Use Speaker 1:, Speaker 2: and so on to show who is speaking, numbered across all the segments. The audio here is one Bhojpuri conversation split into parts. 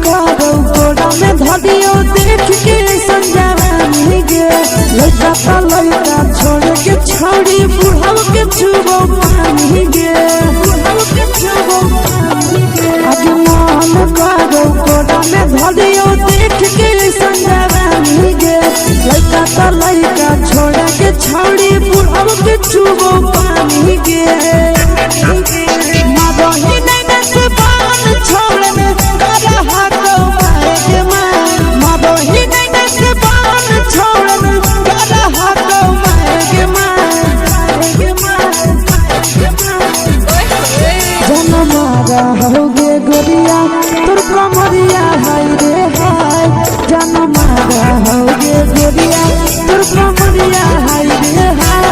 Speaker 1: करो गोड़ा में धरियो देख के संजानी गे लड़का का लड़का छोड़ के छोड़ी बुढ़ाव के छुबो पानी गे आज मन करो गोड़ा में धरियो देख के संजानी गे लड़का का लड़का छोड़ के छोड़ी बुढ़ाव के छुबो पानी गे माधोही नहीं से बान छोड़ में करा हाथों मारे मां माधोही नहीं से बान छोड़ में करा हाथों मारे मां जन्म होगे गोरिया तोर कमरिया हाय रे हाय जन्म होगे गोरिया तोर कमरिया हाय रे हाय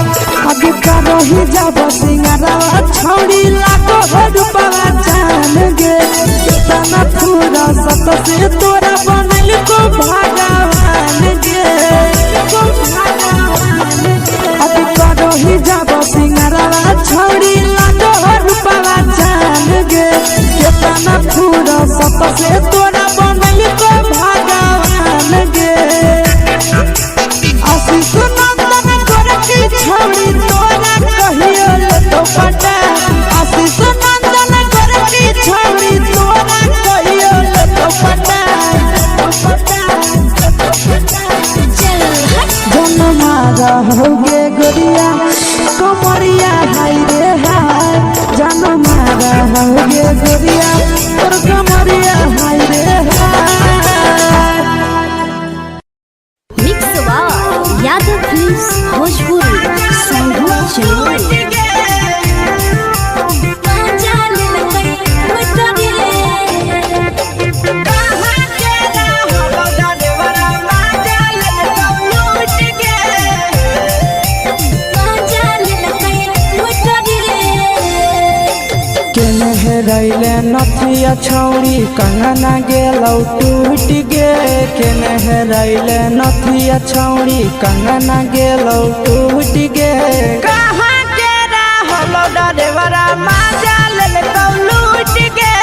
Speaker 1: ही जब सिंगारवा छोड़ी लाखो रुपवा जान गे कितना पूरा सत से तोरा बनल को भगवान गे अभी करो ही जब सिंगारवा छोड़ी लाखो रुपवा जान गे कितना पूरा सत से तोरा बनल को भगवान गे आशीष नंदन कर की छोड़ी तोरा कहियो तो पटा आशीष नंदन कर की छोड़ी तोरा कहियो तो पटा जन्मारा होगे गोरिया कमरिया हाय रे हाय जन्मारा होगे गोरिया तोर कमरिया हाय रे हाय
Speaker 2: मिक्स वाव यादव फिल्म्स भोजपुरी संगीत चैनल
Speaker 1: रैले नथिया छौड़ी कंगना गेलौ टूट गे केने रैले नथिया छौड़ी कंगना गेलौ टूट गे कहाँ के रहलो डरेवरा माजा लेलकौ लूट गे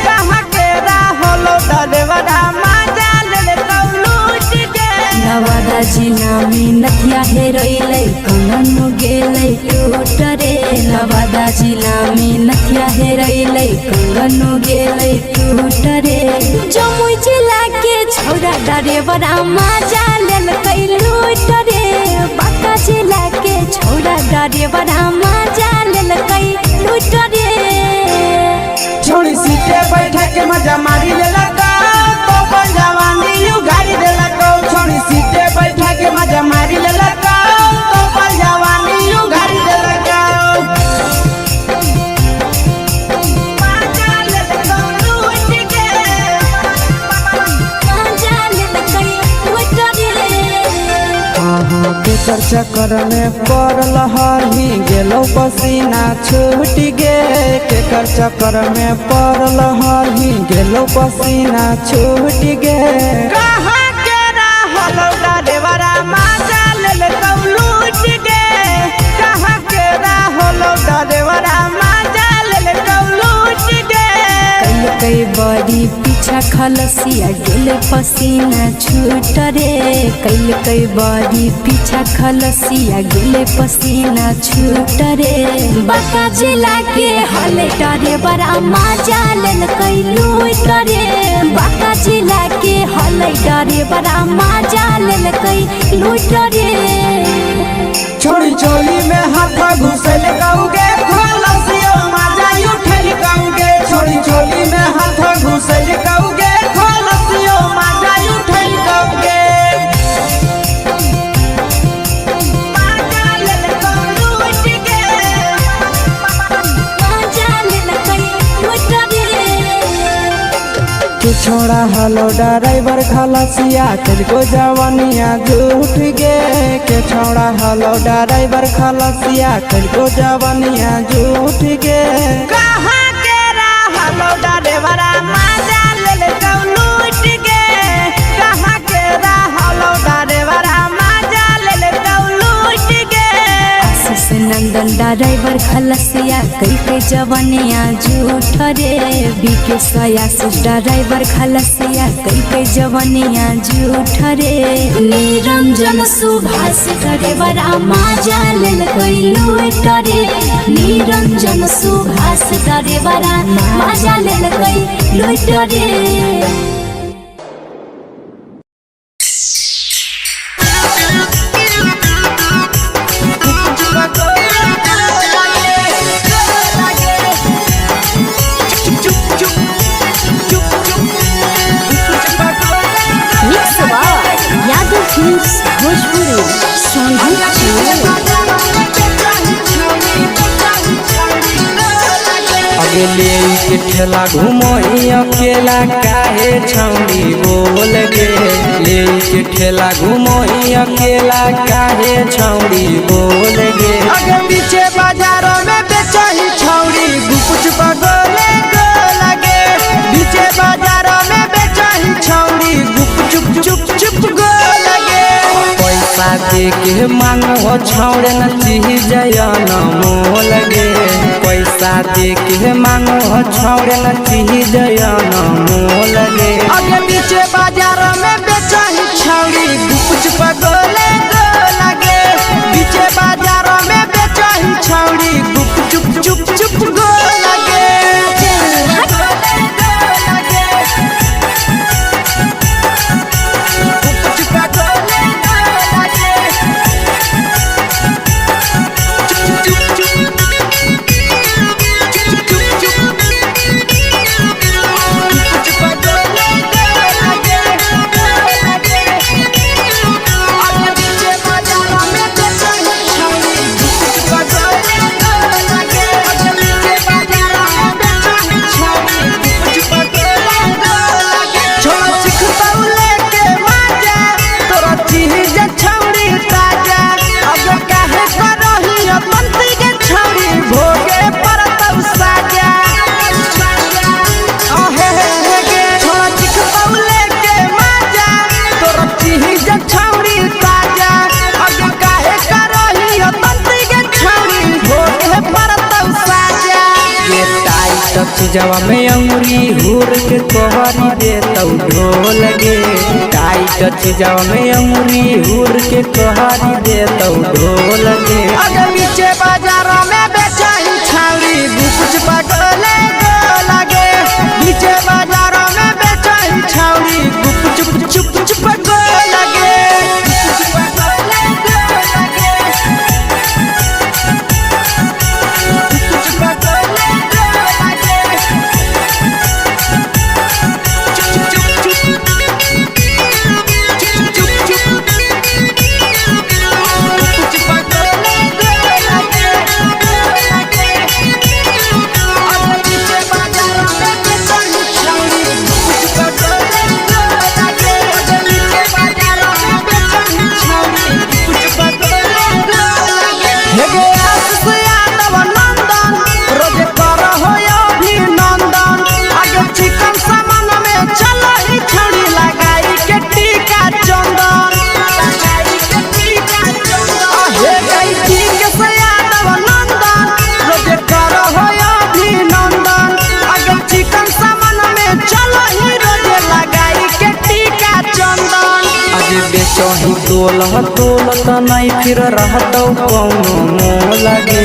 Speaker 1: कहाँ के रहलो डरेवरा माजा लेलकौ लूट गे
Speaker 2: नवादा जिला में नथिया हेरैलै कंगन गेलै टूट रे नवादा जिला में नथिया हेरैलै कंगन गेलै टूट रे जमुई जिला के छौड़ा डरेवरा माजा लेलकै लूट रे बांका जिला के छौड़ा डरेवरा माजा लेलकै लूट रे
Speaker 1: छोड़ी सीटे बैठा के मजा मारी लेलकौ तो जवानी उघारी देलकौ छोड़ी सीटे बैठा के मजा मारी लेलकौ तो जवानी उघारी देलकौ केकर चक्कर में पड़ल हरही गेलो पसीना छूट गे केकर चक्कर में पड़ल हरही गेलो पसीना छूट गे कहाँ के रहलो डरेवरा माजा लेलकौ लूट गे कहाँ के रहलो डरेवरा माजा लेलकौ लूट गे
Speaker 2: कई बड़ी पीछा खलसिया गेल पसीना छूट रे कई बड़ी पीछा खलसिया गेल पसीना छूट रे बांका जिला के हले डरेवरा माजा लेलकै लूट रे बांका जिला के हले डरेवरा माजा लेलकै लूट रे
Speaker 1: छोड़ी चोली में हाथ घुसल कौगे खलसियो माजा उठल कौगे छोड़ी चोली में हाथ घुसल कौगे खलसियो माजा उठल कौगे छोड़ा हलो ड्राइवर खलसिया तुझको जवानिया झूठ गे के छोड़ा हलो ड्राइवर खलसिया तुझको जवानिया झूठ गे
Speaker 3: कहाँ के हलो ड्राइवर मजा ले लूट गे कहाँ के हलो ड्राइवर मजा ले लूट गे
Speaker 2: आशीष नंदन ड्राइवर खलसिया कई के जवानिया झूठ रे बीके आशीष ड्राइवर खलसिया कई के जवानिया झूठ रे निरंजन सुभाष ड्राइवर मजा ले लूट रे निरंजन सुभाष ड्राइवर मजा ले लूट रे
Speaker 1: अगले के ठेला घूमो अकेला काहे छौड़ी बोल गे ले के ठेला घूमो अकेला काहे छौड़ी बोल गे
Speaker 3: अगे पीछे बाजारों में बेचही छौड़ी गुपुच पगोले गो लगे पीछे बाजारों में बेचही छौड़ी गुप चुप चुप गो लगे
Speaker 1: पैसा दे के मांगो छौड़े न चीज न मोल गे पैसा दे के मांगो छौड़े न चीज न मोल गे
Speaker 3: अगे पीछे बाजारों में बेचही छौड़ी गुपुच पगोले गो लगे पीछे बाजारों में बेचही छौड़ी गुप चुप गो लगे
Speaker 1: जवा में अंगुरी हुर के कोहरी दे तौ ढोल गे टाइट जवा में अंगुरी हुर के कोहरी दे तौ ढोल गे
Speaker 3: अगे पीछे बाजारों में बेचही छौड़ी गुपुच पगोले गो लगे पीछे बाजारों में बेचही छौड़ी गुप चुप गो लगे
Speaker 1: बेचही तोल त नहीं फिर रहतौ कौनो मोल गे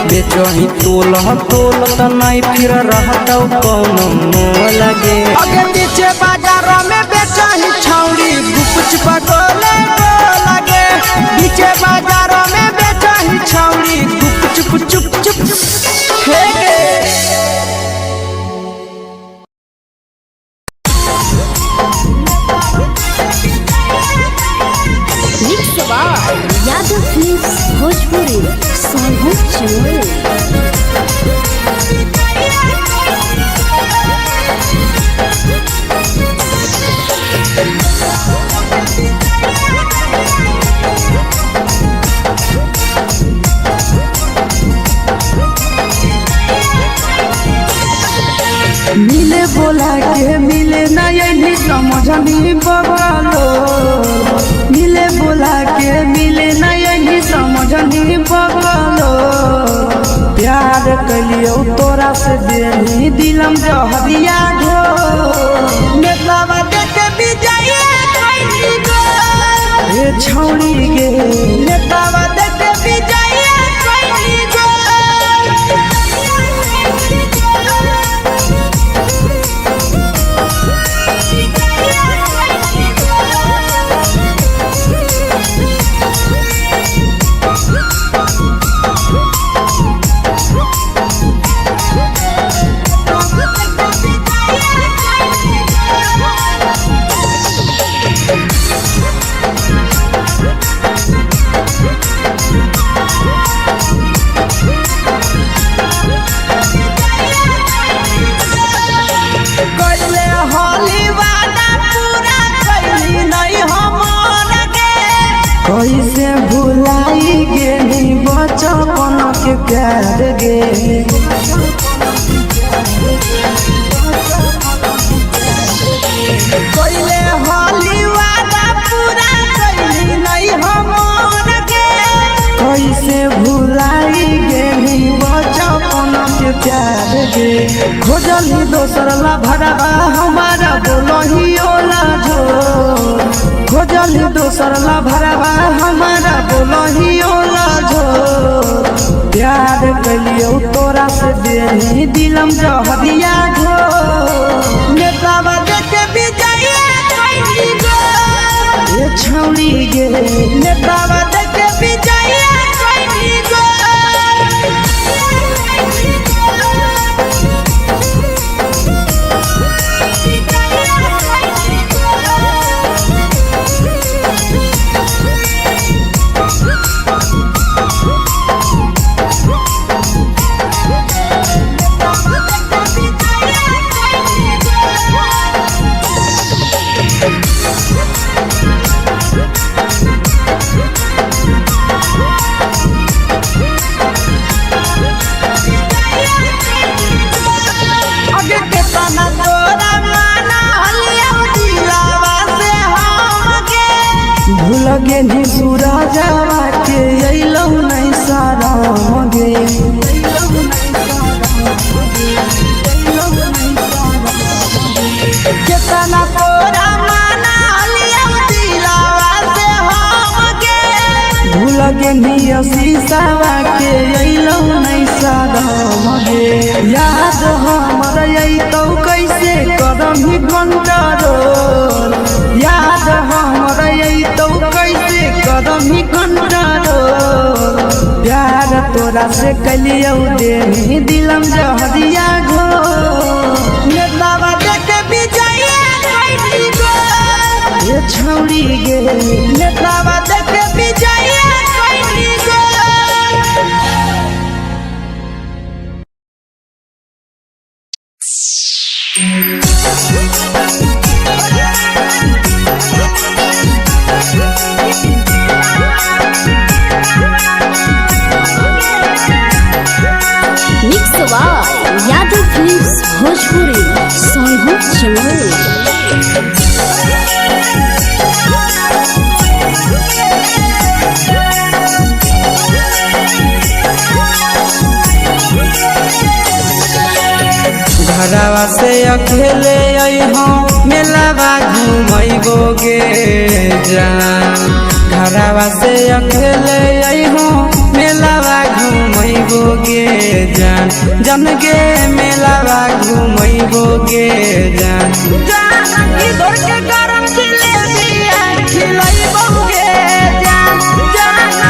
Speaker 1: बेचही तोल त नहीं फिर रहतौ कौनो मोल गे
Speaker 3: अगे पीछे बाजारों में बेचही छौड़ी गुपुच पगोले गो लगे पीछे बाजारों में बेचही छौड़ी गुप चुप हे गे
Speaker 2: यादव फिल्म्स भोजपुरी सोनू चोर
Speaker 1: बगलो मिले बोला के मिले नहीं समझनी बगलो प्यार कलियो तोरा से देनी दिलम जहरिया घो नेतावा देख विजय ये छौड़ी गे नेतावा देख विजय कैसे भुलाई गेली बचपन के प्यार गे कैले होली वादा पूरा कैली नहीं हमर गे कैसे भुलाई गेली बचपन के प्यार गे खोजली दोसर ला भरवा हमारा बोलही ओला झो खोजली दोसर ला भरवा हमारा बोलही ओला झो प्यार कलियो तोरा से देनी दिलम जहरिया घो नेतावा देख विजय ये छौड़ी गे नेतावा देख विजय भूलगे नी सूरजवा के अइलौ नहीं सारा मगे केतना तोरा माना लिया दिलावा से हमगे भूलगे नी शीशावा के अइलौ नहीं सारा मगे याद हमर अइतौ कैसे करमही कंट्रोल याद हमर अइतौ कैसे करमही कंट्रोल प्यार तोरा से कलियो देनी दिलम जहरिया घो नेतावा देख विजय ये छौड़ी गे नेतावा देख विजय
Speaker 2: यादव फिल्म्स भोजपुरी सोनू चमोली
Speaker 1: घरवा से अकेले अइहो मेलावा घूमैबो गे जान घरवा से अकेले अइहो मेलावा घूमैबो गे जान जन गे मेलावा घूमैबो गे जान जान इधर के गरम जिलेबिया खिलैबो गे जान जान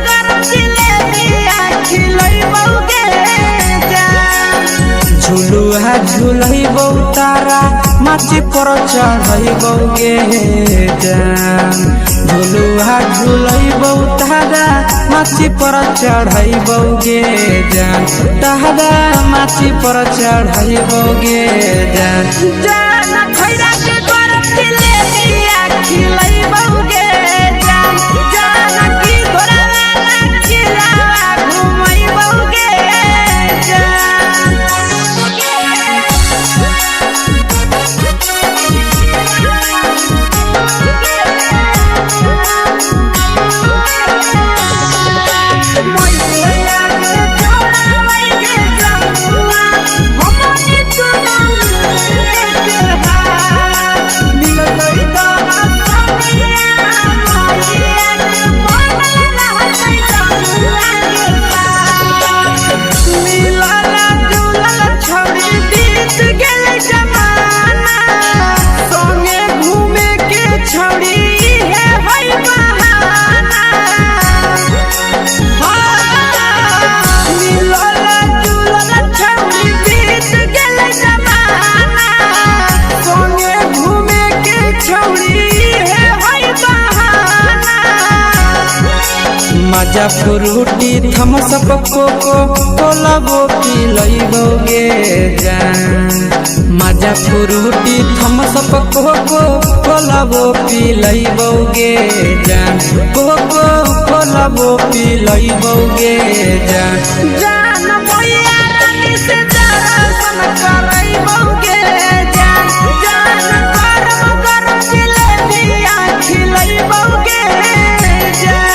Speaker 1: गरम जिलेबिया खिलैबो गे जान झुलुहा झुलैबो तारा माची पर चढ़ैबो गे जान झुलुहा झुलैबो तारा माची पर चढ़ैबो गे जान तारा माची पर चढ़ैबो गे जान जान खैरा के गरम जिलेबिया खिलैबो गे जान जान की घोड़ावाला खिलावा घुमैबो गे जान माजा फ्रूटी थम्स अप कोको कोला वो पी लइबोगे जान। माजा फ्रूटी थम्स अप कोको कोला वो पी लइबोगे जान। कोको कोला वो पी लइबोगे जान।
Speaker 3: जान भैया रानी से दर्शन करइबोगे जान। जान गरम गरम जिलेबिया खिलइबोगे जान।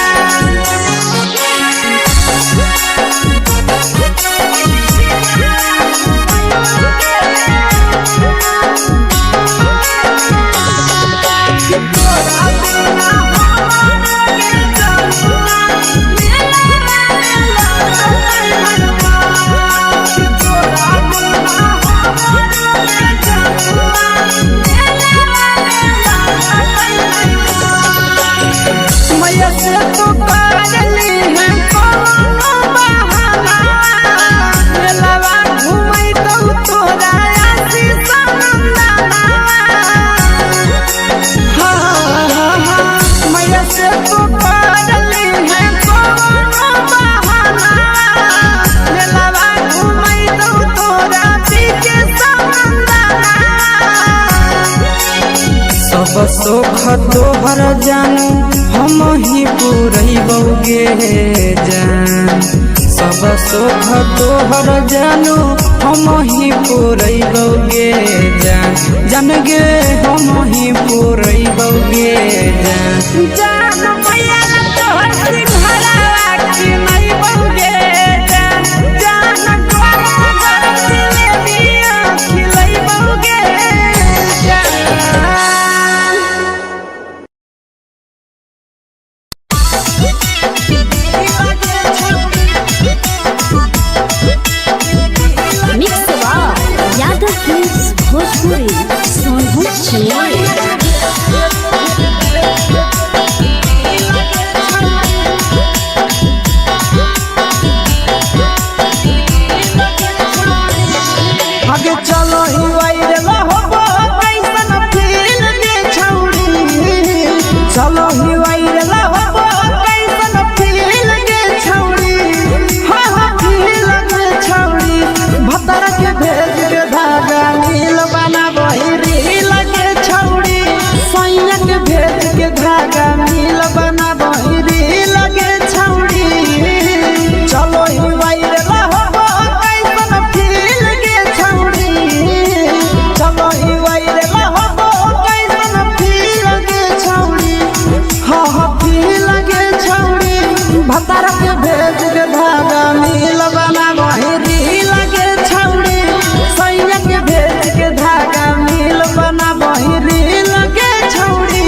Speaker 3: मैया से तो करली है कोनो बहाना। मेलावा घूमै तो तोरा आसी सनंदना। मैया से तो करली है कोनो बहाना। मेलावा घूमै तो तोरा पीके सनंदना।
Speaker 1: सब सुख तोहर जानू हम ही पुरइबोगे जान। सब सुख तोहर जानू हम ही पुरइबोगे जान। जान गे हम ही पुरइबोगे जान।
Speaker 3: जान भैया तोहर सिंघरावा खिलइबोगे जान। जान गरम गरम जिलेबिया खिलइबोगे जान।
Speaker 2: Mix Yadav films Bhojpuri Sonbhadra Chennai.
Speaker 3: आगे चलो ही वायरल होबो कैसन फील के छौड़ी। चलो ही वायरल होबो कैसन फील के छौड़ी। हाँ हाँ फील के छौड़ी। भतर के भेज के धागा नील बना बहिरी लगे छौड़ी। सैया के भेज के धागा नील बना बहिरी लगे छौड़ी। चलो ही वायरल होबो कैसन फील के छौड़ी। चलो ही वायरल होबो कैसन फील के छौड़ी। हाँ हाँ फील के छौड़ी। भतर के भेज के धागा नील बना बहिरी लगे छौड़ी। सैया के भेज के धागा नील बना बहिरी लगे छौड़ी।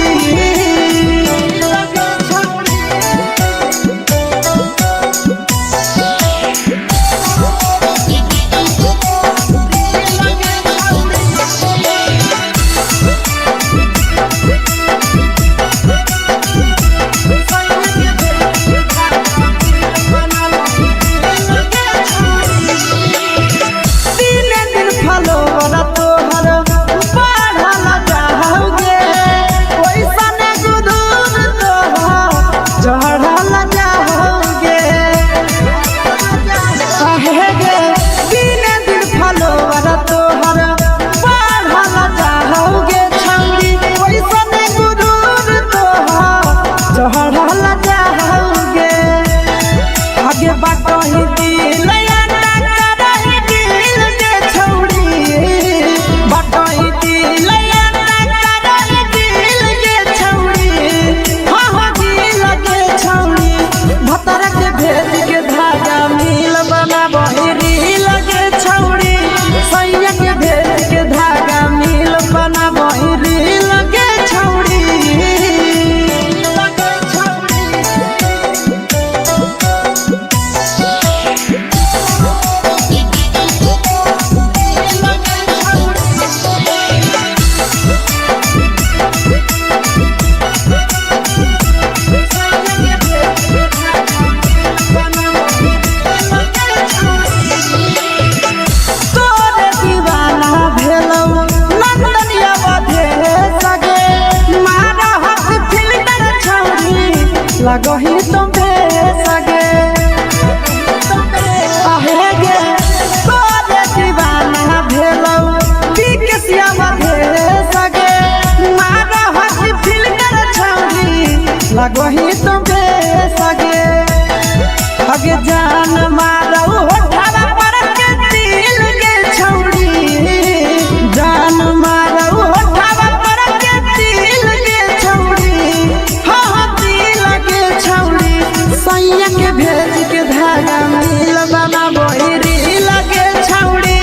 Speaker 3: लगही तुम्हें लगो ही तो बेसगे अगे जान मारो होठवा पर के दिल के छौड़ी जान मारो होठवा पर के दिल के छौड़ी हाँ दिल के छौड़ी सैया के भेज के धागा मिल बना बोरी लगे छौड़ी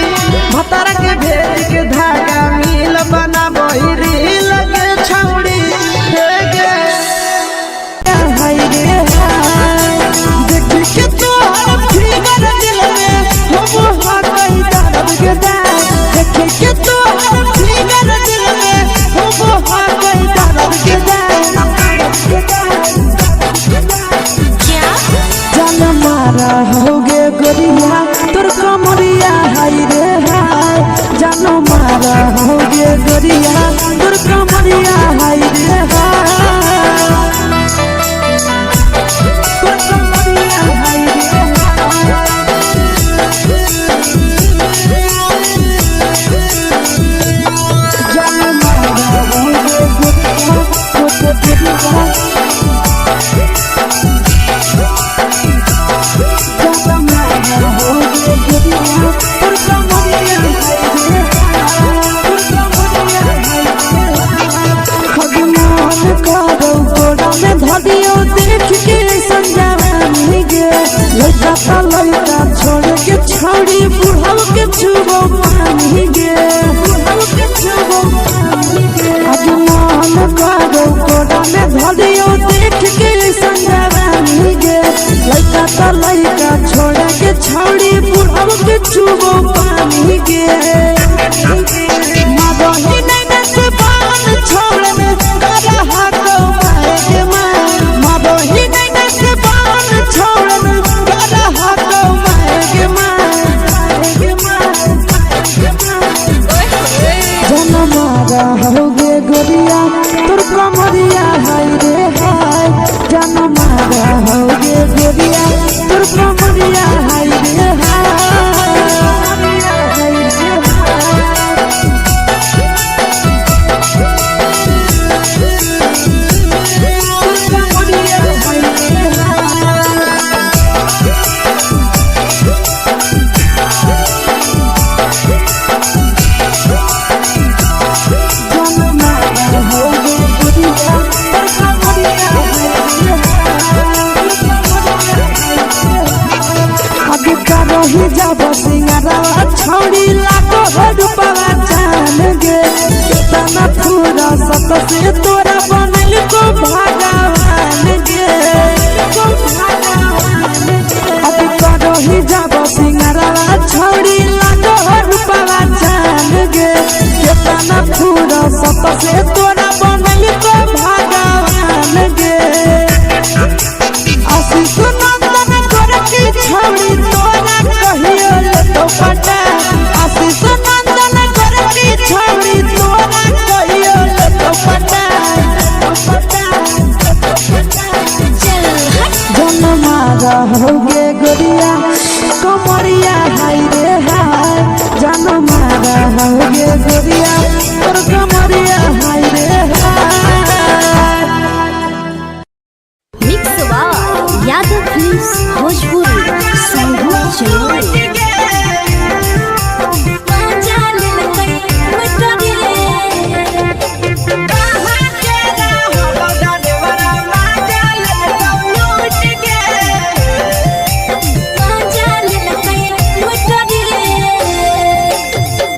Speaker 3: भतर के भेज के धागा मिल बना बोरी लगे छौड़ी के तो फिगर दिल में हो कहीं दर्द के देखे के तो फिगर दिल में हो कहीं दर्द के जान मारा होगे गोरिया तोर कमरिया हाय रे हाय जान मारा होगे गोरिया तोर कमरिया हाय रे हाय छोड़ के छौड़ी बुढ़ाव के छुबो पानी गे आज मन करो कोड़ा में धरियो देख के संजवानी गे लइका त लइका छोड़ के छौड़ी बुढ़ाव के छुबो पानी गे मदही नहीं से बान छोड़ में करा हाथो मारे के मां मदही नहीं से बान छोड़ में करा हाथो जनमारा होगे गोरिया तोर कमरिया हाय रे हाय जनमारा होगे गोरिया तोर कमरिया हाय रे ही जब सिंगारवा छौड़ी लाखो रुपवा जान गे कितना पूरा सत से तोरा बनल को भगवान गे अब करो ही जब सिंगारवा छौड़ी लाखो रुपवा जान गे कितना पूरा सत से तोरा बनल को भगवान गे आशीष नंदन कर की छौड़ी तोरा कहियो ले तो पटा आशीष नंदन कर की छौड़ी तोरा कहियो ले तो पटा जनमारा होगे गोरिया कमरिया हाय रे हाय जनमारा होगे गोरिया तोर कमरिया हाय रे हाय
Speaker 2: मिक्स वार यादव फिल्म्स भोजपुरी संगीत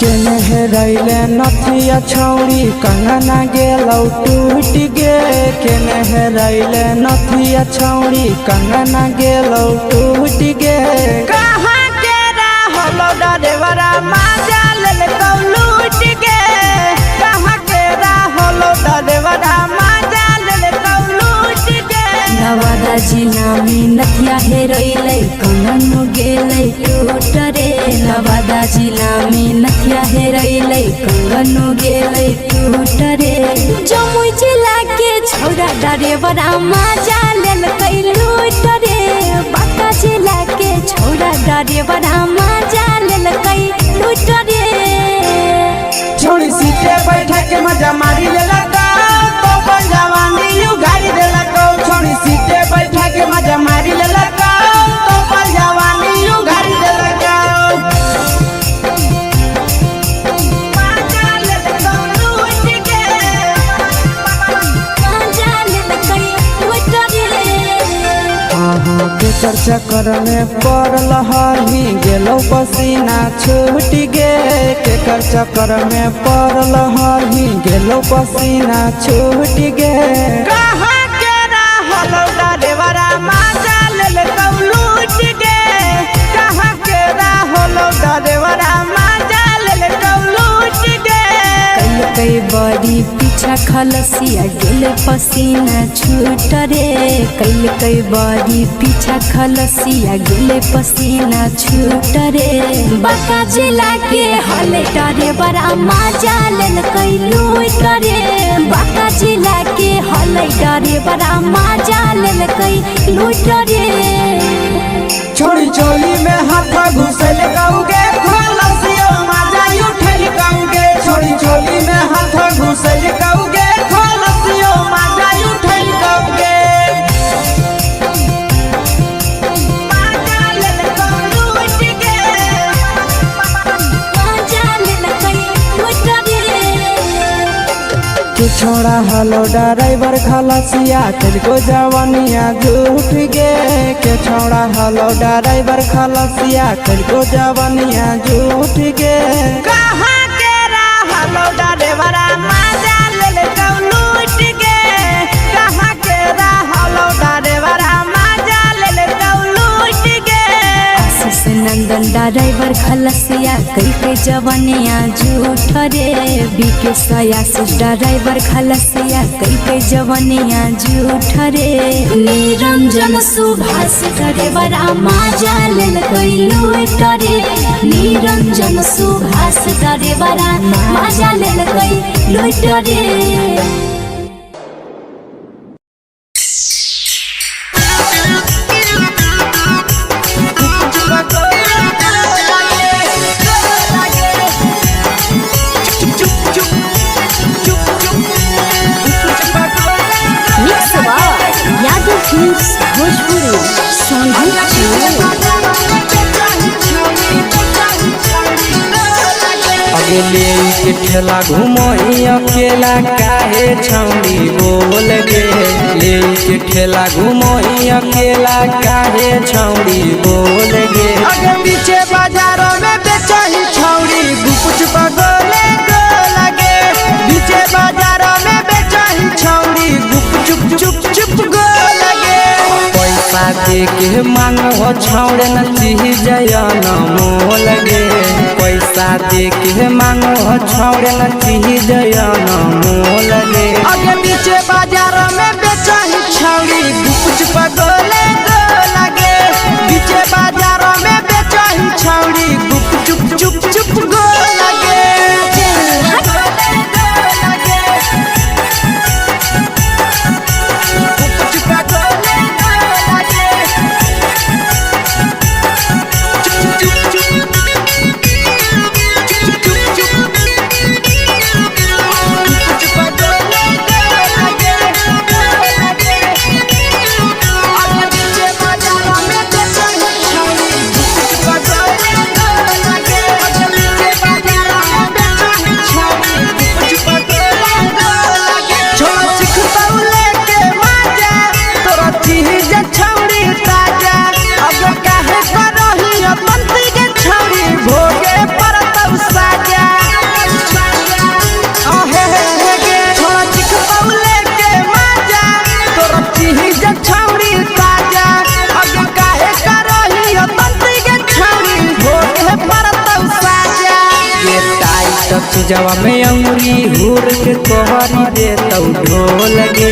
Speaker 2: चैनल
Speaker 1: रैले नथिया छौड़ी कंगना गेलौ टूट गे केने रैले नथिया छौड़ी कंगना गेलौ टूट गे
Speaker 3: कहाँ के रहलो डरेवरा माजा लेलकौ लूट गे कहाँ के रहलो डरेवरा माजा लेलकौ लूट गे
Speaker 2: नवादा जिला में नथिया हेरोइलै कंगन गेलै टूट रे नवादा जिला में नथिया हेरोइलै कंगन गेलै टूट रे जमुई जिला के छौड़ा डरेवरा माजा लेलकै लूट रे बांका जिला के छौड़ा डरेवरा माजा लेलकै लूट रे
Speaker 3: छोड़ी सीटे बैठा के मजा मारी लेलकौ तो जवानी यू गाड़ी देलकौ
Speaker 1: केकर चक्कर में पड़ल हही गेलो पसीना छूट गे। केकर चक्कर में पड़ल हही गेलो पसीना छूट गे।
Speaker 3: कहाँ के रहल डरेवरा माजा लेल लूट गे। कहाँ के रहल डरेवरा माजा लेल लूट गे।
Speaker 2: कई बड़ी पीछा खलसिया गेल पसीना छूट रे। कई बड़ी पीछा खलसिया गेल पसीना छूट रे। बाका जिला के हले डरे बड़ा मजा लेल कई लूट रे। बाका जिला के हले डरे बड़ा मजा लेल कई लूट रे।
Speaker 3: छोड़ी चोली में हाथ घुसल गाऊंगे खलसियो माजा उठल गाऊंगे। छोड़ी चोली में हाथ घुसल गाऊंगे खलसियो माजा उठल गाऊंगे। माजा लेल लूट गे।
Speaker 2: मजा लेल कई लूट रे।
Speaker 1: के छोड़ा हलो ड्राइवर खलसिया तेलको जवानिया झूठ गे। के छोड़ा हलो ड्राइवर खलसिया तेलको जवानिया झूठ गे।
Speaker 3: कहाँ के रहल डरेवरा माजा लेल लूट गे। कहाँ के रहल डरेवरा माजा लेल लूट गे।
Speaker 2: आशीष नंदन ड्राइवर खलसिया कई जवानिया झूठ रे। बीके आशीष ड्राइवर खलसिया कई जवानिया झूठ रे। निरंजन सुभाष ड्राइवर मजा लेल कई लूट रे। निरंजन सुभाष ड्राइवर मजा लेल कई लूट रे। यादव फिल्म्स भोजपुरी
Speaker 1: अगले के ठेला घुमोई अकेला काहे छौड़ी बोल गे। ले के ठेला घुमोई अकेला काहे छौड़ी बोल गे।
Speaker 3: आगे पीछे बाजारों में बेचही छौड़ी गुपुच पगोले गो लगे। पीछे बाजारों में बेचही छौड़ी गुप चुप चुप गो लगे।
Speaker 1: पैसा दे के मांगो छौड़े न चीज न मोल गे। पैसा दे के मांगो छौड़े न चीज न मोल गे।
Speaker 3: आगे पीछे बाजारों में बेचही छौड़ी गुपुच पगोले गो लगे। पीछे बाजारों में बेचही छौड़ी गुप चुप गो लगे।
Speaker 1: जवा में अंगुरी हुर के कोहरी दे तौ ढोल गे।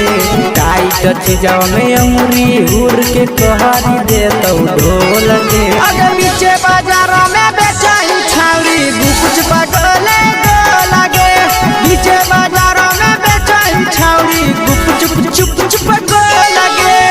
Speaker 1: टाइट चीजवा में अंगुरी हुर के कोहरी दे तौ ढोल गे।
Speaker 3: आगे पीछे बाजारों में बेचही छौड़ी गुपुच पगोले गो लगे। पीछे बाजारों में बेचही छौड़ी गुप चुप गो लगे।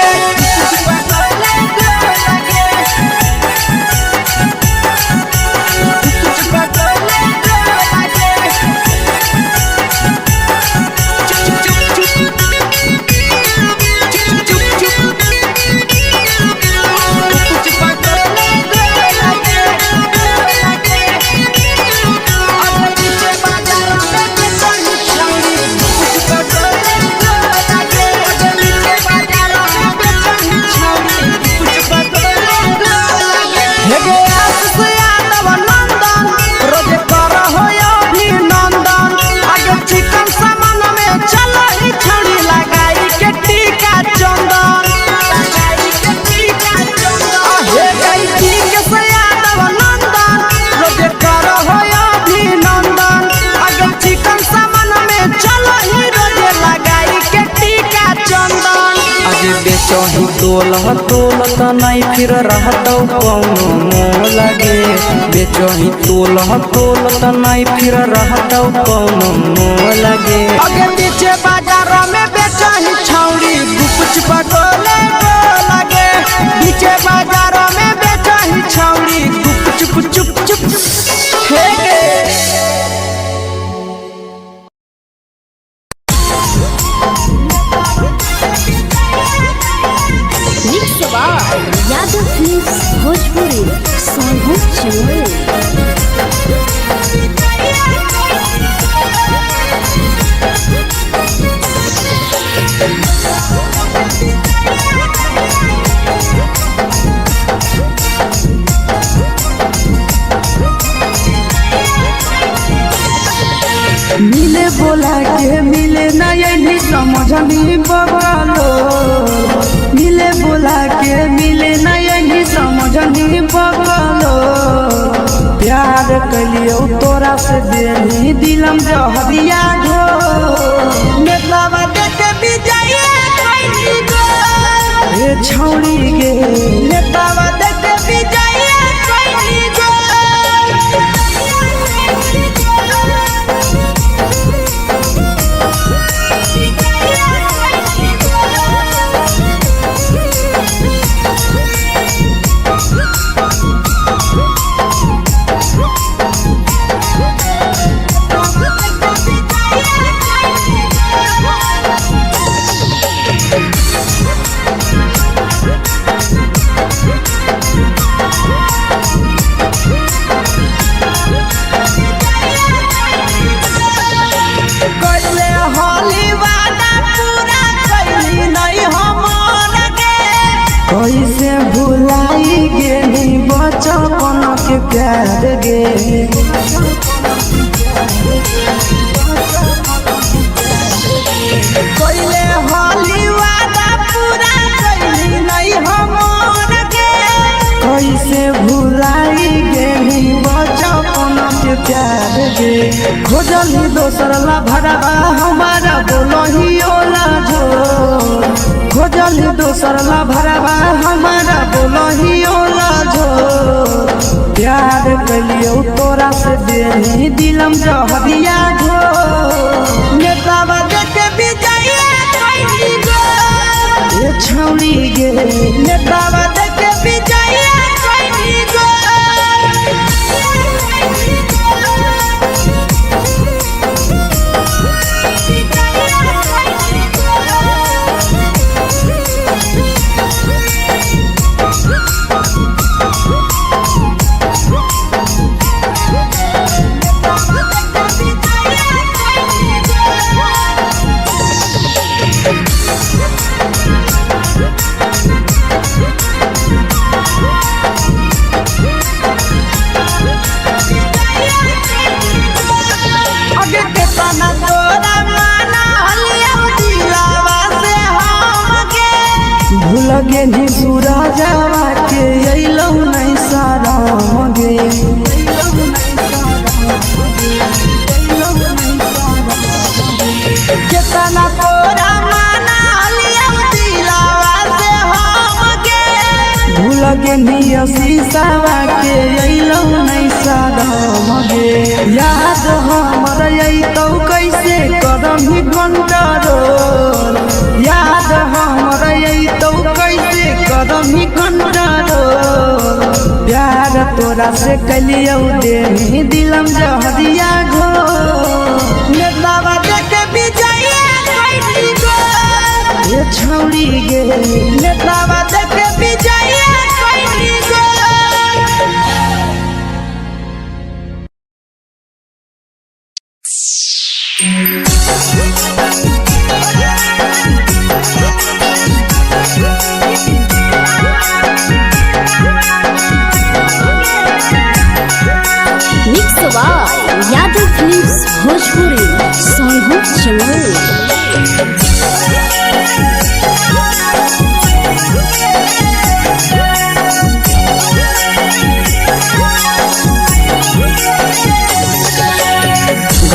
Speaker 1: बेचही तोलह तोलत नहीं फिर रहतौ कौनो मोह लगे बेचही तोलह तोलत नहीं फिर रहतौ कौनो मोह लगे
Speaker 3: आगे पीछे बाजारों में बेचही छौड़ी गुपच पगोले लगे पीछे बाजारों में बेचही छौड़ी गुपचुप चुप चुप हे
Speaker 2: यादव फिल्म्स भोजपुरी सोनू चमोली।
Speaker 1: मिले बोला के मिले ना यही समझनी बवालो मिले बोला के मिले ना यही समझनी बवालो प्यार कलियो तोरा से देनी दिलम जहरिया घो
Speaker 3: नेतावा देखे विजय कैली गो
Speaker 1: ए छौड़ी गे
Speaker 3: नेतावा देखे विजय कैली गो
Speaker 1: कैसे भुलाई गेली बचपन के प्यार गे
Speaker 3: कोइले होली वादा पूरा कैली नहीं हमर के
Speaker 1: कैसे भुलाई गेली बचपन के प्यार गे खोजली दोसर ला भरवा हमारा बोलही ओला झो खोजली दोसर ला भरवा हमारा बोलही ओला झो प्यार कलियो तोरा से देनी दिलम जहरिया झो
Speaker 3: नेतावा देखे विजय कैली गो
Speaker 1: ए छौड़ी गे
Speaker 3: नेतावा देखे विजय कैली गो
Speaker 1: लगे नी पूरा जावा के अइलौ नहीं सारा गे
Speaker 3: केतना तोरा माना लिया दिलावा से हम गे
Speaker 1: लगे नी शीशावा के अइलौ नहीं सारा गे याद हमर अइतौ कैसे करम कंट्रोल याद हमर अइतौ कैसे करम कंट्रोल प्यार तोरा से कलियो देनी दिलम जहरिया घो
Speaker 3: नेतावा देखे विजय कैली गो
Speaker 1: ए छौड़ी गे
Speaker 3: नेतावा देखे विजय कैली गो
Speaker 2: यादव फिल्म्स भोजपुरी सोनू चमोली।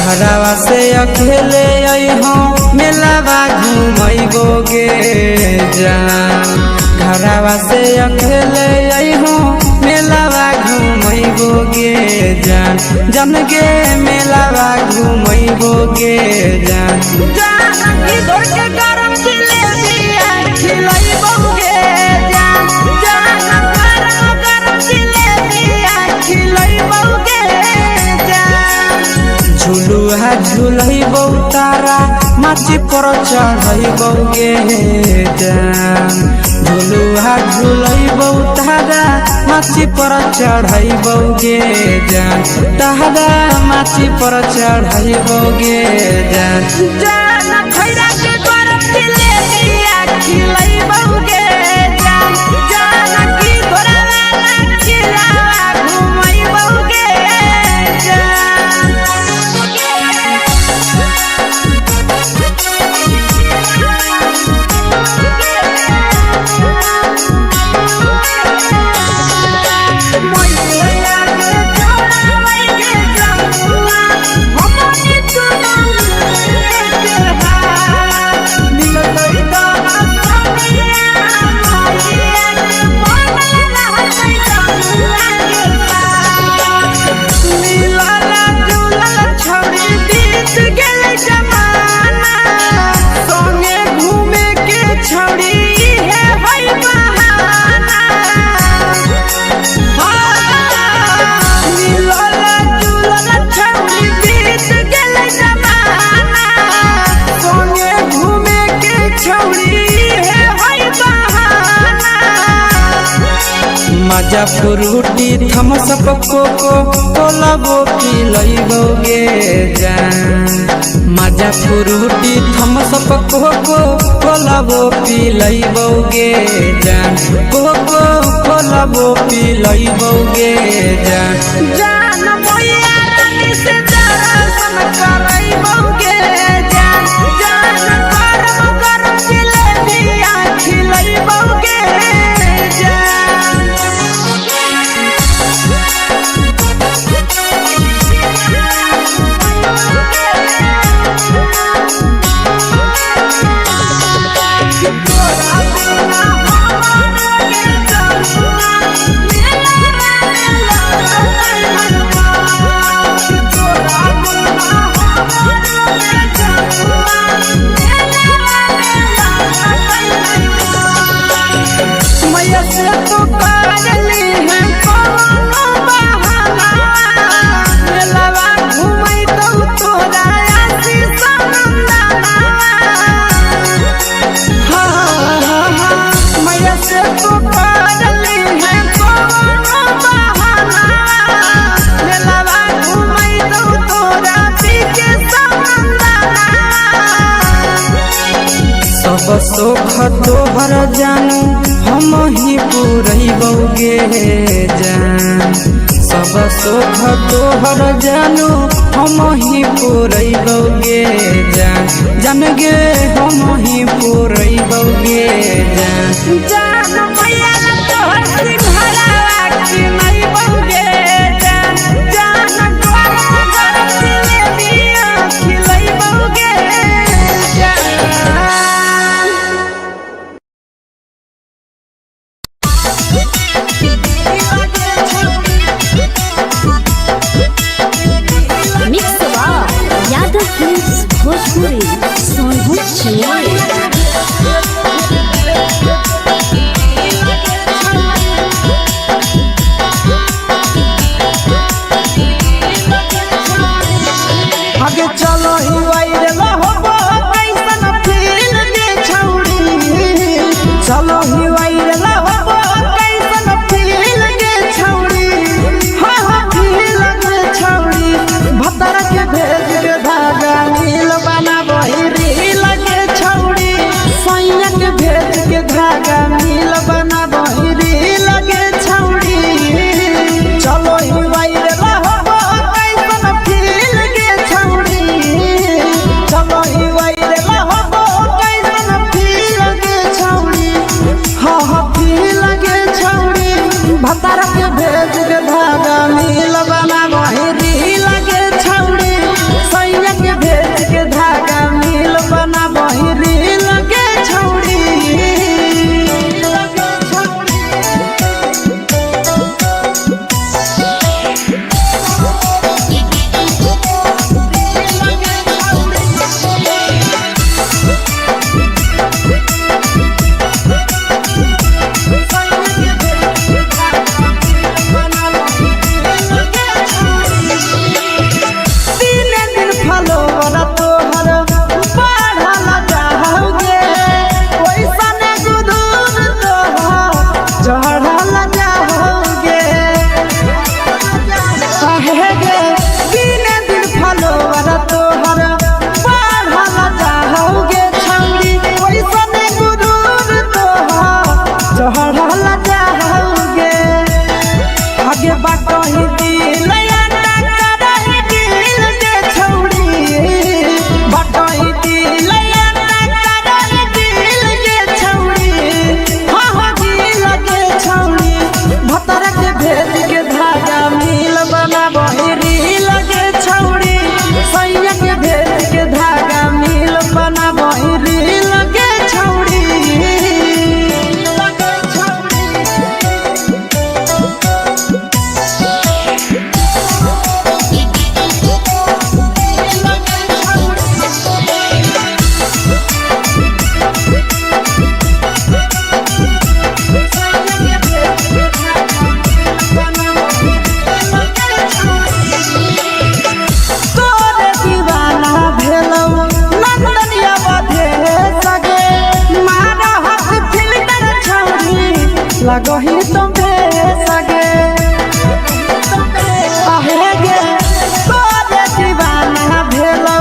Speaker 1: घरवा से अकेले अइहो मेलावा घुमैबो गे जान जन गे मेलावा घुमैबोगे जान
Speaker 3: जानकी घोर के गरम जिलेबिया खिलैबोगे जान गरम जिलेबिया खिलैबोगे जान
Speaker 1: झुलुहा झुलैबौ तारा माची पर चढ़ैबोगे जान झुलुहा झुलैबौ तारा माची पर चढ़ैबोगे जान तारा माची पर चढ़ैबोगे जान
Speaker 3: जान खैरा के गरम जिलेबिया खिलैबोगे जान जानकी घोरवाला खिलावा घुमैबोगे
Speaker 1: मजा फ्रूटी थम्स अप कोको कोला वो पिलैबोगे जान मजा फ्रूटी थम्स अप कोको कोला वो पिलैबोगे जान कोको कोला वो पिलैबोगे जान
Speaker 3: जान मोया रानी से दर्शन करैबोगे जान गरम जिलेबिया खिलैबोगे
Speaker 1: सब सुख तोहर जानू हम ही पुरैबोगे जान सब सुख तोहर जानू हम ही पुरैबोगे जान जन गे हम ही पुरैबोगे जान
Speaker 3: जान मैया तोहर सिंघरावा खिलैबोगे जान गरम जिलेबिया खिलैबोगे
Speaker 2: यादव फिल्म्स भोजपुरी सोनभद्र
Speaker 1: लगही तुम्हे सगे आहे गे तोरे दीवाना भेलौ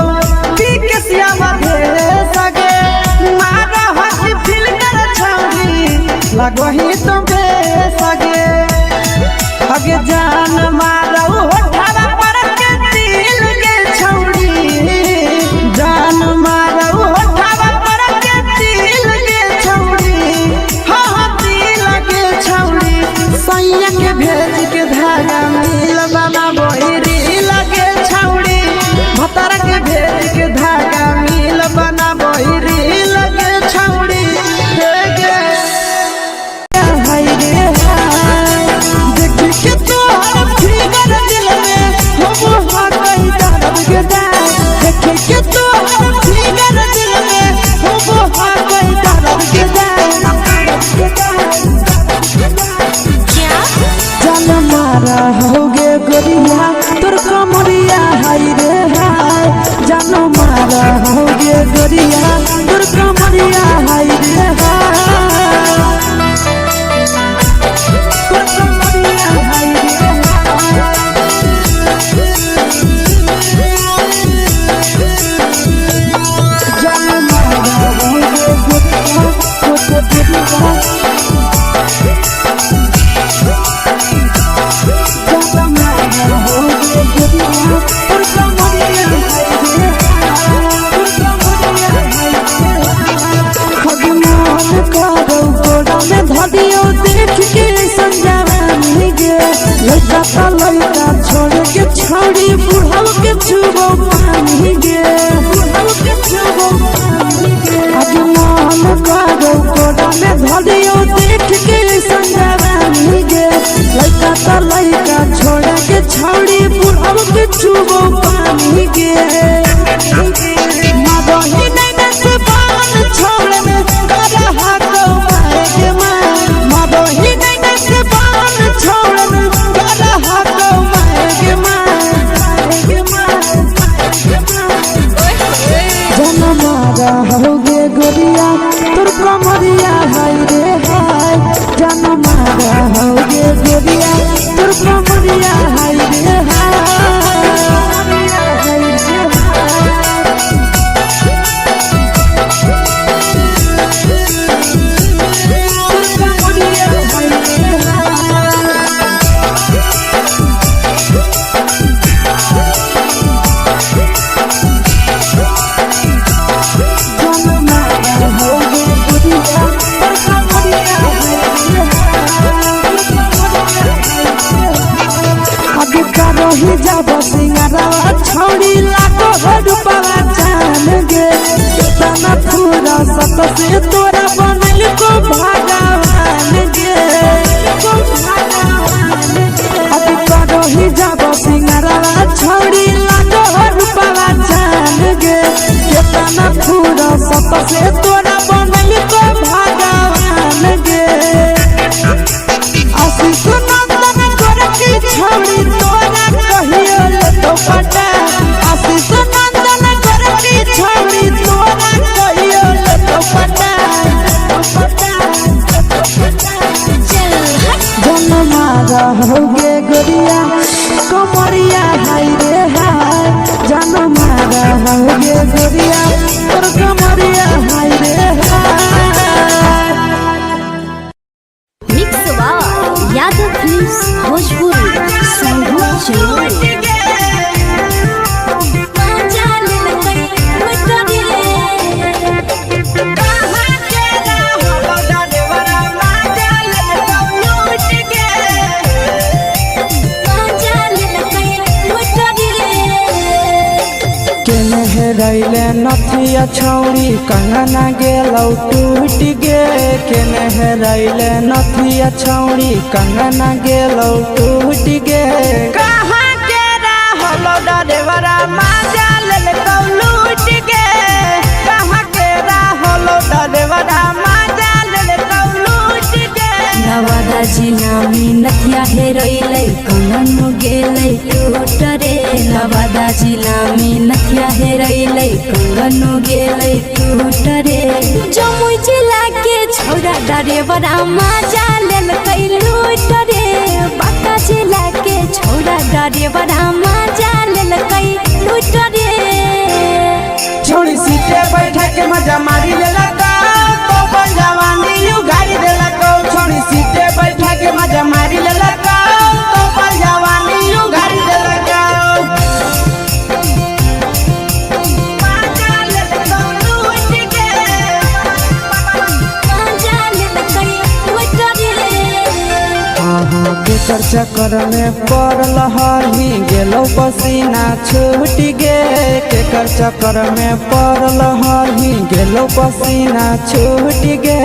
Speaker 1: बिकसिया भेल सगे मारा हसी फिल्टर छौरी लगही तुम्हे सगे अगे जान मारौ होठवा पर के दिल के छौरी जान मारौ होठवा पर के दिल के छौरी हाँ दिल के छौरी सैया के भेज के धागा मिल बना बोरी लगे छौरी भतर के भेज के धागा मिल बना बोरी लगे छौरी होगे गोरिया तोर कमरिया हाय रे हाय जानो मारा होगे गोरिया तोर कमरिया हाय रे हाय तोर कमरिया हाय रे जानो मारा होगे गोरिया तोर कमरिया लड़का छोड़ के छोड़ी बुढ़ाव के छुबो पानी गे आज मन करो कोड़ा में धरियो देख के संजवानी गे लड़का छोड़ के छोड़ी बुढ़ाव के छुबो पानी गे मदही नहीं से बान छोड़ में करा हाथो माए के मां मदही नहीं से बान छोड़ में करा हाथो माए के मां जन मारा होगे गोरिया तोर कमरिया हाय रे हाय जन मारा होगे गोरिया तोर कमरिया हाय रे रही जब सिंगारवा छोड़ी लाखों रुपवा जान गे तना पूरा सत से तोरा बनल को भगवान गे अब रही जब सिंगारवा छोड़ी लाखों रुपवा जान गे तना पूरा सत से तोरा बनल को भगवान गे आशीष नंदन गोरखी छोड़ी तोरा कहियो ले तो पटा आशीष नंदन गोरखी छोड़ी तोरा कहियो ले तो पटा जन मारा होगे गोरिया कमरिया हाय रे हाय जन मारा होगे गोरिया तोर कमरिया हाय रे हाय
Speaker 2: मिक्स यादव फिल्म्स भोजपुरी संगीत
Speaker 1: रैले नथिया छौड़ी कंगना गेलौ टूट गे केने रैले नथिया छौड़ी कंगना गेलौ टूट गे कहाँ के रहलो डरेवरा माजा लेलकौ लूट गे कहाँ के रहलो डरेवरा माजा लेलकौ लूट गे
Speaker 2: नवादा जिला में नथिया हेरैलै कंगन गेलै टूट रे नवादा जिला में नथिया हेरैलै कंगन गेलै टूट रे जमुई जिला के छौरा डरेवरा माजा लेलकौ ड्राइवरा मजा लेलकै लूट रे
Speaker 3: छोड़ी सीटे बैठा के मजा मारी लेलका तो बन जवानी यू गाड़ी देलका छोड़ी सीटे बैठा के मजा मारी लेलका तो बन जवानी यू गाड़ी देलका
Speaker 1: केकर चक्कर में पड़ल हही गेलो पसीना छूट गे केकर चक्कर में पड़ल हही गेलो पसीना छूट गे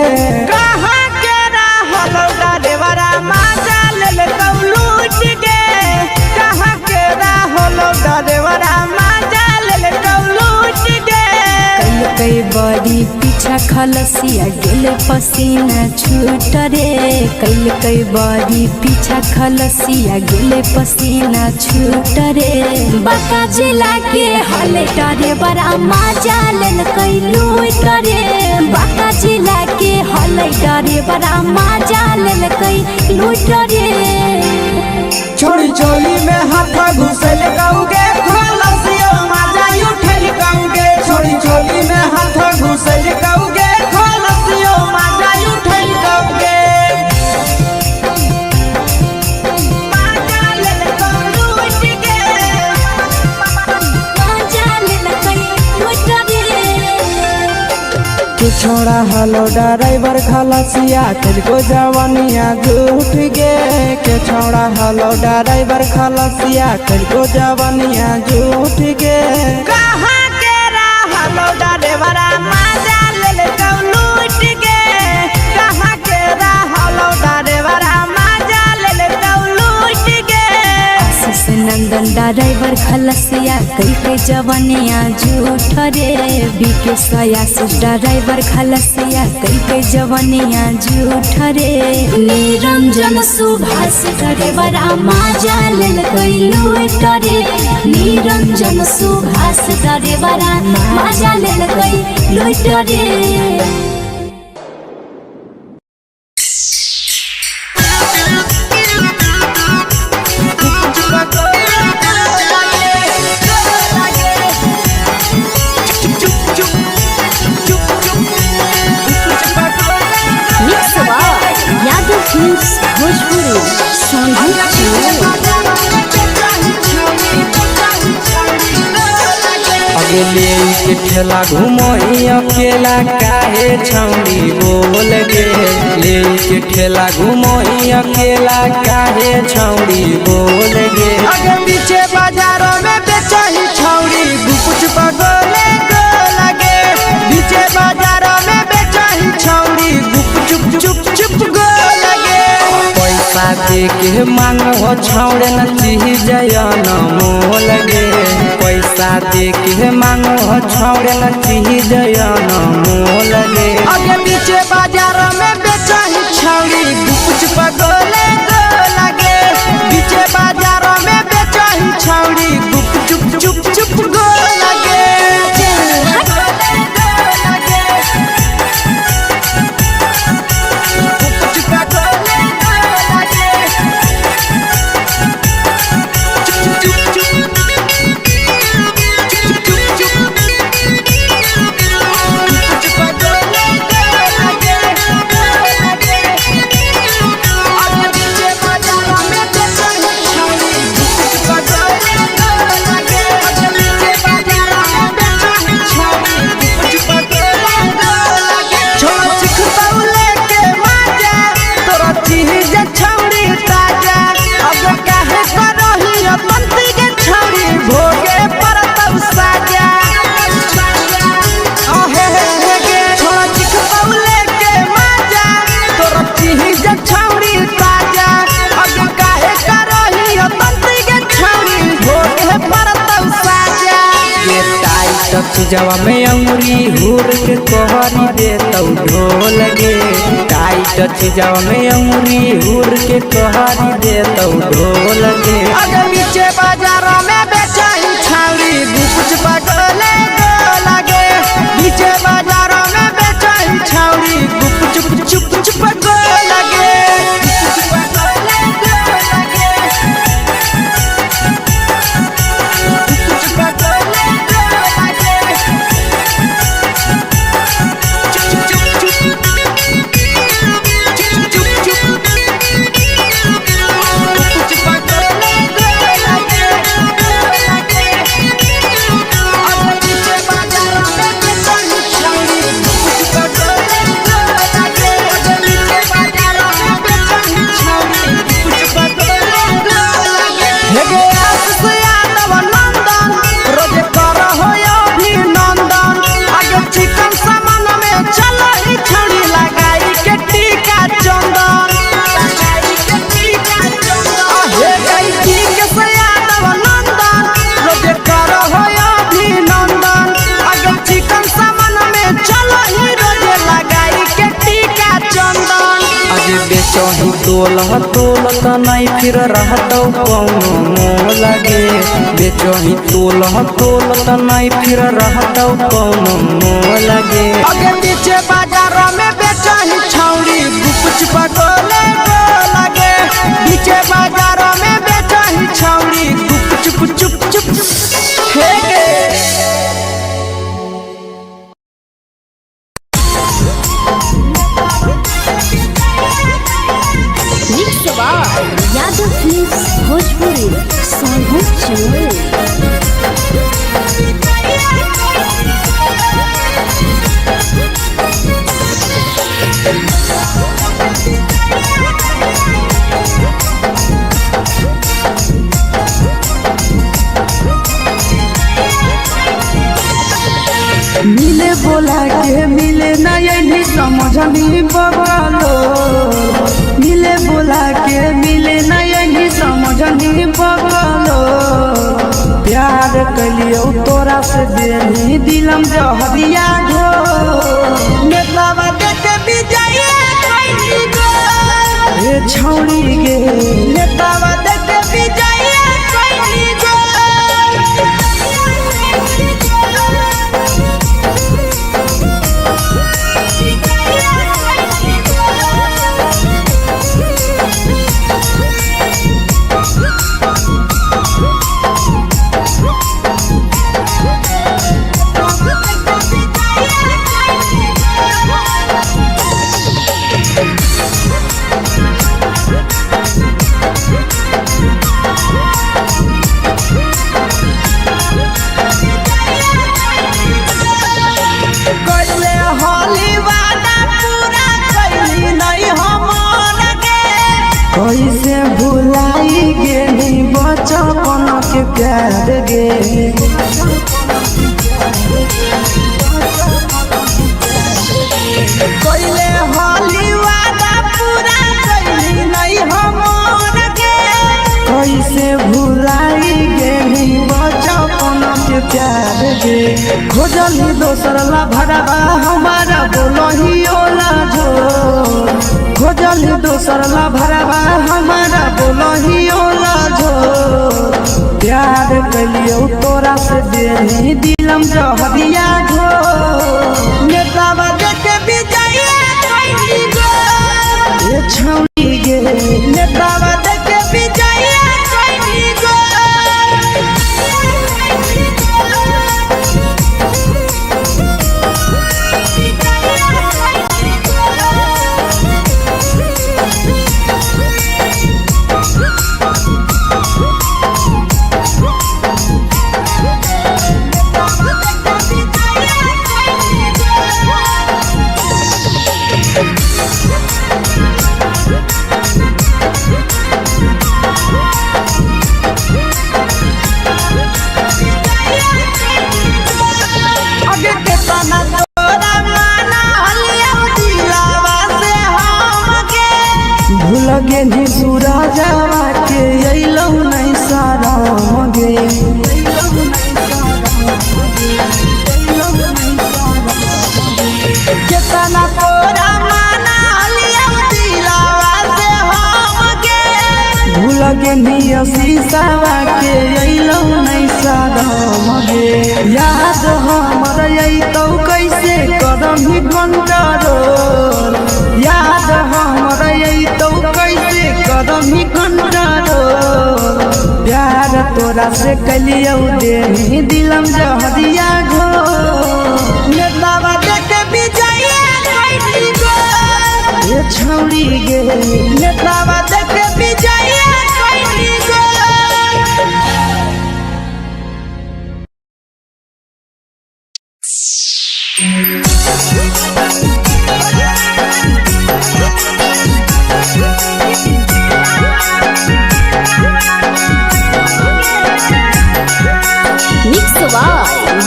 Speaker 3: कहाँ के रहलो ड्राइवरा मजा लेलका लूट गे कहाँ के रहलो ड्राइवरा मजा लेलका लूट गे
Speaker 2: कई बड़ी पीछा खलसिया गेले पसीना छूट रे कई बड़ी पीछा खलसिया गेले पसीना छूट रे बाका जिला के हले डरे बड़ा मजा लेलकै लूट रे बाका जिला के हले डरे बड़ा मजा लेलकै लूट रे
Speaker 3: छोड़ी चोली में हाथ घुसल गाऊगे खलसियो मजा उठल गाऊगे छोड़ी चोली में हाथ घुसल गाऊगे खलसियो मजा उठल गाऊगे मजा लेलका लूट गे
Speaker 2: मजा लेलकै लूट रे
Speaker 1: तू छोड़ा हलो ड्राइवर खलसिया तुझको जवानिया झूठ गे के छोड़ा हलो ड्राइवर खलसिया तुझको जवानिया झूठ गे
Speaker 3: कहाँ के रहलो ड्राइवरा मजा लेलका लूट गे कहाँ के रहलो ड्राइवरा मजा लेलका लूट गे
Speaker 2: आशीष नंदन ड्राइवर खलसिया कई जवनिया झूठ रे बीके आशीष ड्राइवर खलसिया कई जवनिया झूठ रे निरंजन सुभाष ड्राइवरा मजा लेलकै लूट रे निरंजन सुभाष ड्राइवरा मजा लेलकै लूट रे यादव फिल्म्स भोजपुरी
Speaker 1: अगले के ठेला घुमोई अकेला काहे छौड़ी बोल गे ले के ठेला घुमोई अकेला काहे छौड़ी बोल गे
Speaker 3: आगे पीछे बाजारों में बेचही छौड़ी गुपुच पगोले गो लगे पीछे बाजारों में बेचही छौड़ी गुप चुप चुप चुप गो लगे
Speaker 1: पैसा दे के मांग हो छौड़े न चीज जयन मोल गे पैसा दे के मांग हो छौड़े न चीज जयन मोल गे
Speaker 3: आगे पीछे बाजारों में बेचही छौड़ी गुपुच पगोले गो लगे पीछे बाजारों में बेचही छौड़ी गुप चुप चुप चुप गो लगे
Speaker 1: चीजवा में अंगुरी हुर के कोहरी दे तौ ढोल गे टाइट चीजवा में अंगुरी हुर के कोहरी दे तौ ढोल गे
Speaker 3: आगे पीछे बाजारों में बेचही छौड़ी गुपुच पगोले गो लगे पीछे बाजारों में बेचही छौड़ी गुप चुप चुप चुप गो लगे
Speaker 1: बेचही तोलत नहीं फिर रहतौ कौनो मोह लगे बेचही तोलत नहीं फिर रहतौ कौनो मोह लगे
Speaker 3: आगे पीछे बाजारों में बेचही छौड़ी गुपचुप गोले लगे पीछे बाजारों में बेचही छौड़ी गुपचुप चुप चुप हे गे
Speaker 2: यादव फिल्म्स भोजपुरी सोनू चमोली।
Speaker 1: मिले बोला के मिले नहीं समझनी बगलो मिले बोला के मिले नहीं समझनी बगलो प्यार कलियो तोरा से देनी दिलम जहरिया घो
Speaker 3: नेतलावा देखे बिजाइए खैनी गो
Speaker 1: ए छौड़ी गे
Speaker 3: नेतलावा देखे बिजाइए खैनी गो
Speaker 1: कैसे भुलाई गेली बचपन के प्यार गे
Speaker 3: कोइले होली वादा पूरा कैली नहीं हमर गे
Speaker 1: कैसे भुलाई गेली बचपन के प्यार गे खोजली दोसर ला भरवा हमारा बोलही ओला झो खोजली दोसर ला भरवा हमारा बोलही ओला झो प्यार कलियो तोरा से देनी दिलम जहरिया झो
Speaker 3: नेतलावा देखे बिजाइए खैनी गो
Speaker 1: ए छौड़ी गे
Speaker 3: नेतलावा देखे बिजाइए खैनी गो
Speaker 1: लगे नी सूरजवा के अइलौ नहीं सारा गे
Speaker 3: केतना तोरा माना लिया दिलावा से हम गे
Speaker 1: लगे नी शीशावा के अइलौ नहीं सारा गे याद हमर अइतौ कैसे कदम ही कंट्रोल याद हमर अइतौ कैसे कदम ही कंट्रोल प्यार तोरा से कलियो देनी दिलम जहरिया घो
Speaker 3: नेतलावा देखे बिजाइए खैनी गो
Speaker 1: ए छौड़ी गे
Speaker 3: नेतलावा देखे बिजाइए खैनी गो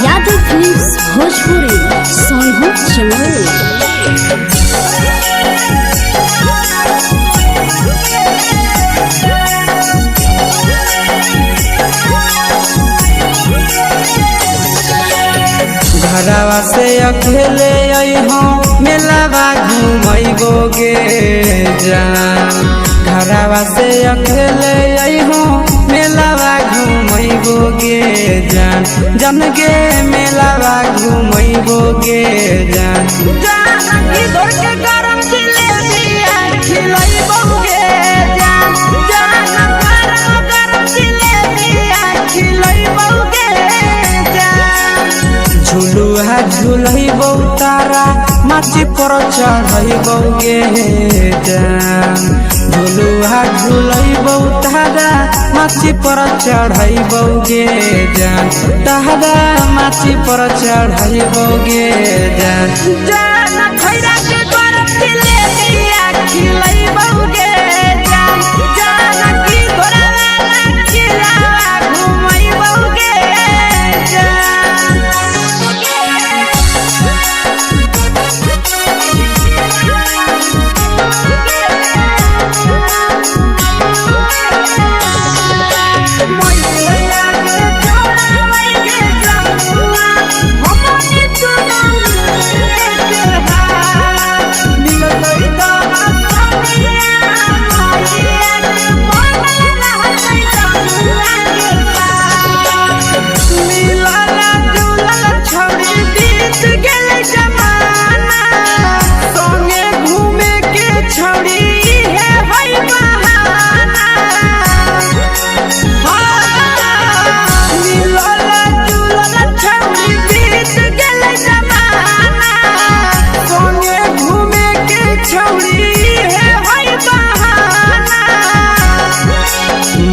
Speaker 2: यादव फिल्म्स भोजपुरी सोनू चमोली।
Speaker 1: घरवा से अकेले अइहो मेलावा घूमैबो गे जा अकेले अइहो मेलावा घुमैबो गे जान जन गे मेलावा घुमैबो गे जान
Speaker 3: जानकी दौड़ के गरम जिलेबिया खिलैबो गे जान गरम जिलेबिया खिलैबो गे जान
Speaker 1: झुलुहा झुलैबो तारा माची पर चढ़ैबो गे जान झुलुहा झुलैबो तारा माची पर चढ़ैबो गे जान तारा माची पर चढ़ैबो गे जान
Speaker 3: जान खैरा के गरम जिलेबिया खिलैबो गे जान जानकी घोड़ावाला खिलावा घुमैबो गे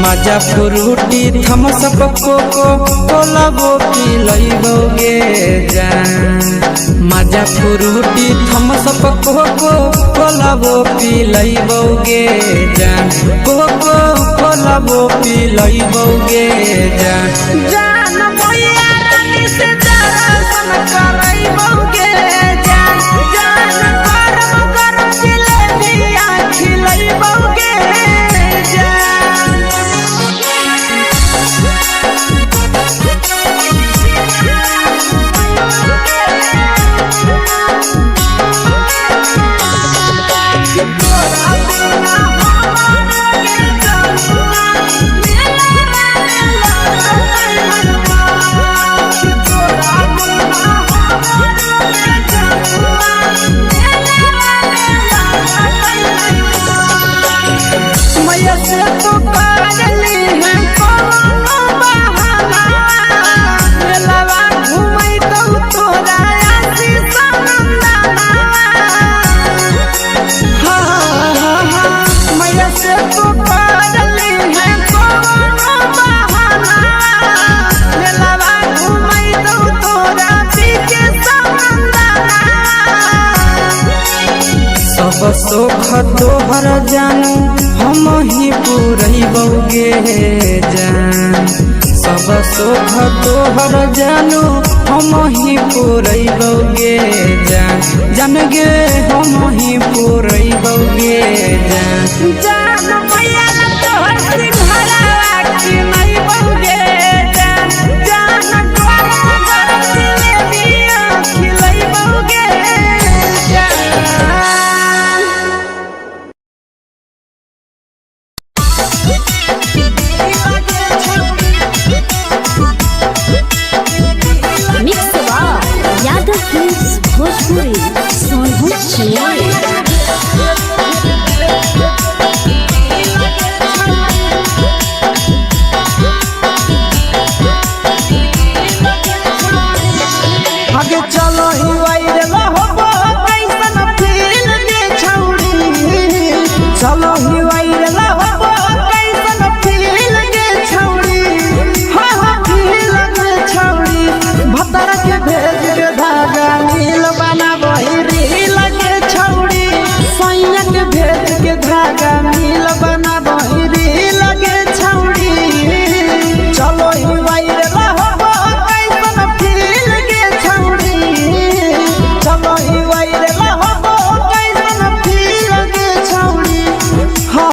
Speaker 1: मजा फ्रूटी थम्स अप कोको कोलाबो पिलैबो गे जान मजा फ्रूटी थम्स अप कोको कोलाबो पिलैबो गे जान कोको कोलाबो पिलैबो गे जान
Speaker 3: जान भैया रानी से दर्शन करैबो गे जान गरम जिलेबिया खिलैबो गे मैया से तो काजली है कोनो बहाना मेलावा घुमै तो तोरा आसी सनंदना मैया से तो काजली है कोनो बहाना मेलावा घुमै तो तोरा पीछे सनंदना
Speaker 1: सब सुख तोहर जानू हम ही पुरैबो गे जान सब सुख तोहर जानू हम ही पुरैबो गे जान जन गे हम ही पुरैबो गे जान
Speaker 3: जान भैया